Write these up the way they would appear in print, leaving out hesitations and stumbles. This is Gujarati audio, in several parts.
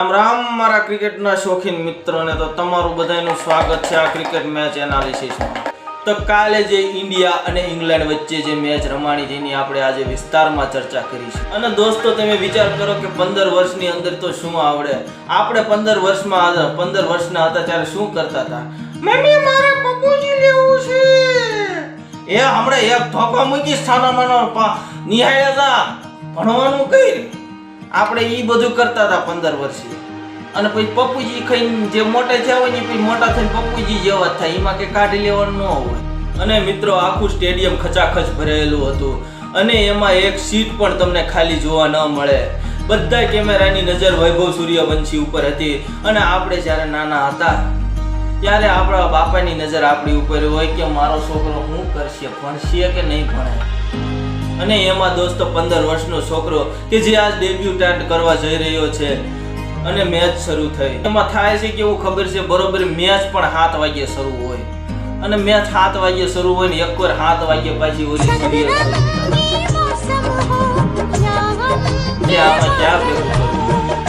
રામ રામ મારા ક્રિકેટના શોખીન મિત્રોને તો તમારું બધાનું સ્વાગત છે આ ક્રિકેટ મેચ એનાલિસિસમાં। તો કાલે જે ઇન્ડિયા અને ઇંગ્લેન્ડ વચ્ચે જે મેચ રમાણી જેની આપણે આજે વિસ્તારમાં ચર્ચા કરી છે। અને દોસ્તો તમે વિચાર કરો કે 15 વર્ષની અંદર તો શું આવડે, આપણે 15 વર્ષના હતા ત્યારે શું કરતા હતા? મમ્મી મારે પપ્પુજી લેવું છે, એ હમણાં એક ધોકો મૂકી સ્થાનામાં નિહાળ્યા હતા, ભણવાનું કઈ આપણે ઈ બધું કરતા હતા 15 વર્ષે। અને પછી પપ્પુજી ખાઈને જે મોટા થયા હોય ને પછી મોટા થઈને પપ્પુજી જેવા થાય, એમાં કે કાઢી લેવાનું ન હોય। અને મિત્રો આખું સ્ટેડિયમ ખચાખચ ભરેલું હતું અને એમાં એક સીટ પણ તમને ખાલી જોવા ન મળે। બધા કેમેરાની નજર વૈભવ સૂર્યવંશી ઉપર હતી અને આપણે જ્યારે નાના હતા ત્યારે આપણા બાપાની નજર આપણી ઉપર હોય કે મારો છોકરો શું કરશે, ભણશે કે નહીં ભણે। અને એમાં દોસ્તો 15 વર્ષનો છોકરો કે જે આજ ડેબ્યુટન્ટ કરવા જઈ રહ્યો છે અને મેચ શરૂ થઈ, એમાં થાય છે કે એવું ખબર છે બરોબર મેચ પણ 7 વાગ્યે શરૂ હોય અને મેચ 7 વાગ્યે શરૂ હોય ને એકવાર 7 વાગ્યે પાછી ઓલી સરીએ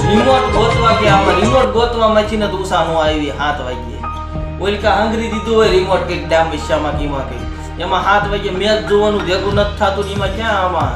રિમોટ ગોતવા કે આમાં રિમોટ ગોતવામાંથી ને દુસાનો આવી 7 વાગ્યે ઓલી કા હંગરી દીધું હોય રિમોટ કે ડામ વિશામાં કીમાં કઈ એમાં 7 વાગે મેચ જોવાનું ભેગું નથી થતું, એમાં ક્યાં આમાં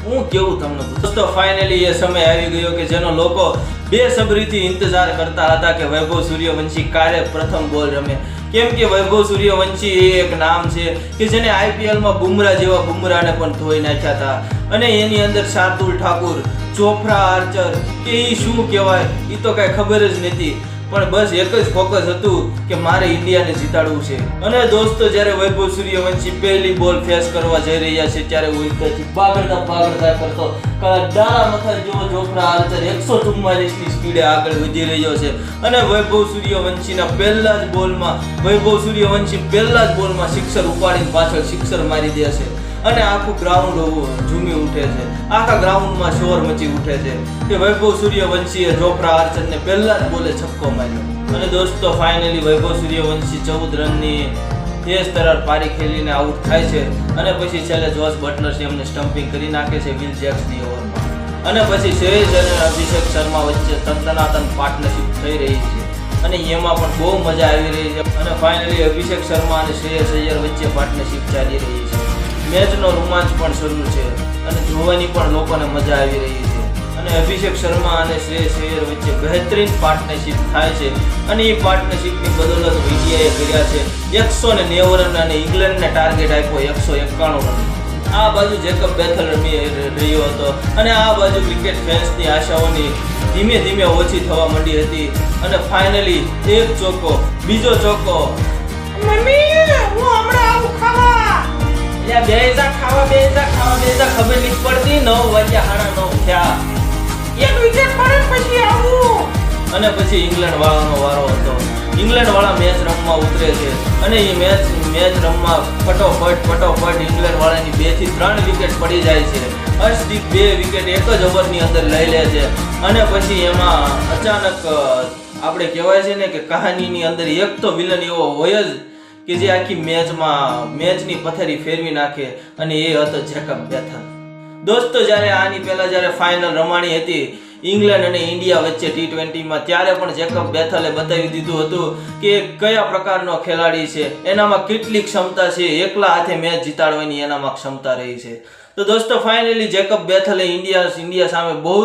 હું કેવું તમને દોસ્તો। ફાઇનલી એ સમય આવી ગયો કે જેનો લોકો બેસબરીથી ઇંતજાર કરતા હતા કે વૈભવ સૂર્યવંશી ક્યારે પ્રથમ બોલ રમે। કેમ કે વૈભવ સૂર્યવંશી એ એક નામ છે કે જેને આઈપીએલમાં બુમરાહ જેવા બુમરાહને પણ ધોઈ નાખ્યા હતા અને એની અંદર શાર્દુલ ઠાકુર, જોફ્રા આર્ચર કે એ શું કહેવાય એ તો કાંઈ ખબર જ નથી, પણ બસ એક જ ફોકસ હતું કે મારે ઇન્ડિયાને જીતાડવું છે। અને દોસ્તો જ્યારે વૈભવ સૂર્યવંશી પહેલી બોલ ફેસ કરવા જઈ રહ્યા છે ત્યારે ઉઈકાથી બાગડતા કરતો દાણા મથાર જેવો જોફ્રા આર્ચર 144 ની સ્પીડે આગળ વધી રહ્યો છે અને વૈભવ સૂર્યવંશીના પહેલા જ બોલમાં સિક્સર ઉપાડીને પાછળ સિક્સર મારી દે છે અને આખું ગ્રાઉન્ડ ઝૂમી ઉઠે છે, આખા ગ્રાઉન્ડમાં શોર મચી ઉઠે છે કે વૈભવ સૂર્યવંશીએ જોફ્રા આર્ચરને પહેલા જ બોલે છક્કો માર્યો। અને દોસ્તો ફાઇનલી વૈભવ સૂર્યવંશી 14 રનની તેજ તરાર પારી ખેલીને આઉટ થાય છે અને પછી છેલ્લે જોસ બટલર છે એમને સ્ટમ્પિંગ કરી નાખે છે વિલ જેક્સની ઓવરમાં। અને પછી શ્રેયસ અને અભિષેક શર્મા વચ્ચે તંતનાતન પાર્ટનરશિપ થઈ રહી છે અને એમાં પણ બહુ મજા આવી રહી છે અને ફાઇનલી અભિષેક શર્મા અને શ્રેયસ અય્યર વચ્ચે પાર્ટનરશિપ ચાલી રહી છે। મેચનો રોમાંચ પણ શરૂ છે અને જોવાની પણ લોકોને મજા આવી રહી છે અને અભિષેક શર્મા અને શ્રેયસ અય્યર વચ્ચે બહેતરીન પાર્ટનરશિપ થાય છે અને એ પાર્ટનરશિપની બદૌલત ઇન્ડિયાએ કર્યા છે 190 રન અને ઇંગ્લેન્ડને ટાર્ગેટ આપ્યો 191 રન। આ બાજુ જેકબ બેથલ રમી રહ્યો હતો અને આ બાજુ ક્રિકેટ ફેન્સની આશાઓની ધીમે ધીમે ઓછી થવા માંડી હતી અને ફાઇનલી એક ચોક્કો, બીજો ચોક્કો, મમ્મી હું હમણાં આવું ખાવા, એટલે બેજા ખાવા ખબર નહીં પડતી, 9 વાગ્યા 9:30 થયા, એક વિકેટ પડે પછી આવું અને પછી ઇંગ્લેન્ડ વાળાનો વારો હતો। ઇંગ્લેન્ડ વાળા મેચ રમવા ઉતરે છે અને એ મેચ રમવા ફટોફટ ઇંગ્લેન્ડ વાળાની 2 થી 3 વિકેટ પડી જાય છે। હર્ષદીપ 2 વિકેટ એક જ ઓવરની અંદર લઈ લે છે અને પછી એમાં અચાનક આપણે કહેવાય છે ને કે કહાનીની અંદર એક તો વિલન એવો હોય જ કે જે આખી મેચની પથારી ફેરવી નાખે અને એ હતો જેકબ બેથલ। દોસ્તો જ્યારે આની પહેલા જ્યારે ફાઇનલ રમાણી હતી ઇંગ્લેન્ડ અને ઇન્ડિયા વચ્ચે T20માં ત્યારે પણ જેકબ બેથલે બતાવી દીધું હતું કે કયા પ્રકારનો ખેલાડી છે, એનામાં કેટલી ક્ષમતા છે, એકલા હાથે મેચ જીતાડવાની એનામાં ક્ષમતા રહી છે। તો દોસ્તો ફાઇનલી જેકબ બેથલે ઇન્ડિયા સામે બહુ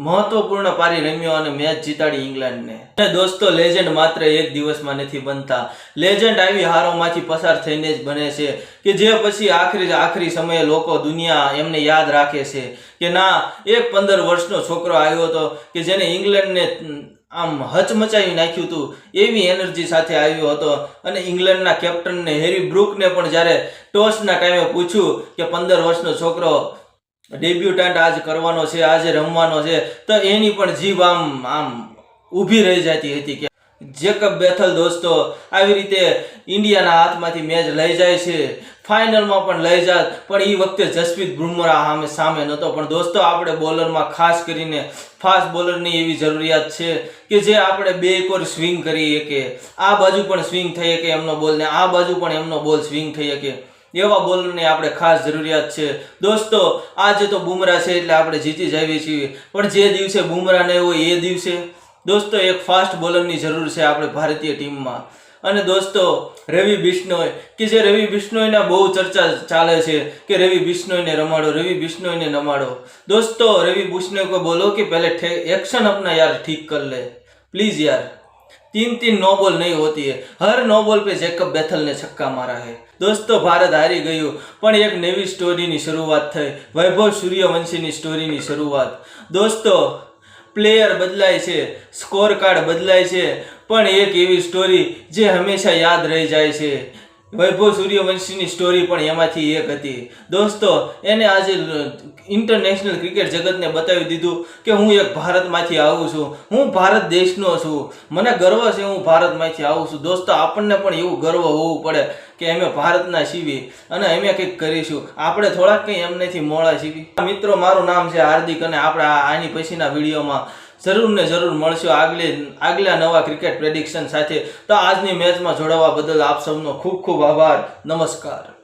મહત્વપૂર્ણ પારી રમ્યો અને મેચ જીતાડી ઇંગ્લેન્ડને। અને દોસ્તો લેજેન્ડ માત્ર એક દિવસમાં નથી બનતા, લેજેન્ડ આવી હારોમાંથી પસાર થઈને જ બને છે કે જે પછી આખરી સમયે લોકો દુનિયા એમને યાદ રાખે છે કે ના એક 15 વર્ષનો છોકરો આવ્યો હતો કે જેને ઇંગ્લેન્ડને આમ હચમચાવી નાખ્યું હતું, એવી એનર્જી સાથે આવ્યો હતો અને ઇંગ્લેન્ડના કેપ્ટનને હેરી બ્રુકને પણ જ્યારે ટોસના ટાઈમે પૂછ્યું કે 15 વર્ષનો છોકરો ડેબ્યુટન્ટ આજ કરવાનો છે, આજે રમવાનો છે, તો એની પણ જીભ આમ ઊભી રહી જતી હતી કે જેકબ બેથલ દોસ્તો આવી રીતે ઇન્ડિયાના હાથમાંથી મેચ લઈ જાય છે, ફાઇનલમાં પણ લઈ જાત, પણ એ વખતે જસપ્રીત બુમરાહ સામે નહોતો। પણ દોસ્તો આપણે બોલરમાં ખાસ કરીને ફાસ્ટ બોલરની એવી જરૂરિયાત છે કે જે આપણે 2 કોર સ્વિંગ કરી શકે, આ બાજુ પણ સ્વિંગ થઈ શકે એમનો બોલ ને આ બાજુ પણ એમનો બોલ સ્વિંગ થઈ શકે। એવા બોલરની આપણે ખાસ જરૂરિયાત છે દોસ્તો. આજે તો બુમરાહ છે એટલે આપણે જીતી જઈએ છીએ, પણ જે દિવસે બુમરાહ નહીં હોય એ દિવસે દોસ્તો એક ફાસ્ટ બોલરની જરૂર છે આપણે ભારતીય ટીમમાં. અને દોસ્તો રવિ બિશ્નોઈ કે જે રવિ બિશ્નોઈના બહુ ચર્ચા ચાલે છે કે રવિ બિશ્નોઈને રમાડો, રવિ બિશ્નોઈને રમાડો. दोस्तों रवि बिश्नोई को बोलो कि पहले एक्शन अपना यार ठीक कर ले प्लीज यार. 3 नो बॉल नहीं होती है, हर नो बॉल पे जैकब बेथल ने छक्का मारा है. दोस्तों भारत हारी गયું, પણ એક નવી સ્ટોરીની શરૂઆત થઈ, વૈભવ સૂર્યવંશીની સ્ટોરીની શરૂઆત. દોસ્તો પ્લેયર બદલાય છે, સ્કોર કાર્ડ બદલાય છે, પણ એક એવી સ્ટોરી જે હંમેશા યાદ રહી જાય છે. વૈભવ સૂર્યવંશીની સ્ટોરી પણ એમાંથી એક હતી. દોસ્તો એને આજે ઇન્ટરનેશનલ ક્રિકેટ જગતને બતાવી દીધું કે હું એક ભારતમાંથી આવું છું, હું ભારત દેશનો છું, મને ગર્વ છે હું ભારતમાંથી આવું છું. દોસ્તો આપણને પણ એવું ગર્વ હોવું પડે કે અમે ભારતના છીએ અને અમે કંઈક કરીશું, આપણે થોડાક કંઈ એમનેથી મોડા છીએ. મિત્રો મારું નામ છે હાર્દિક અને આપણે આની પછીના વિડીયોમાં જરૂર ને જરૂર મળશું આગલા નવા ક્રિકેટ પ્રેડિક્શન સાથે. તો આજની મેચમાં જોડાવા બદલ આપ સૌનો ખૂબ ખૂબ આભાર. નમસ્કાર.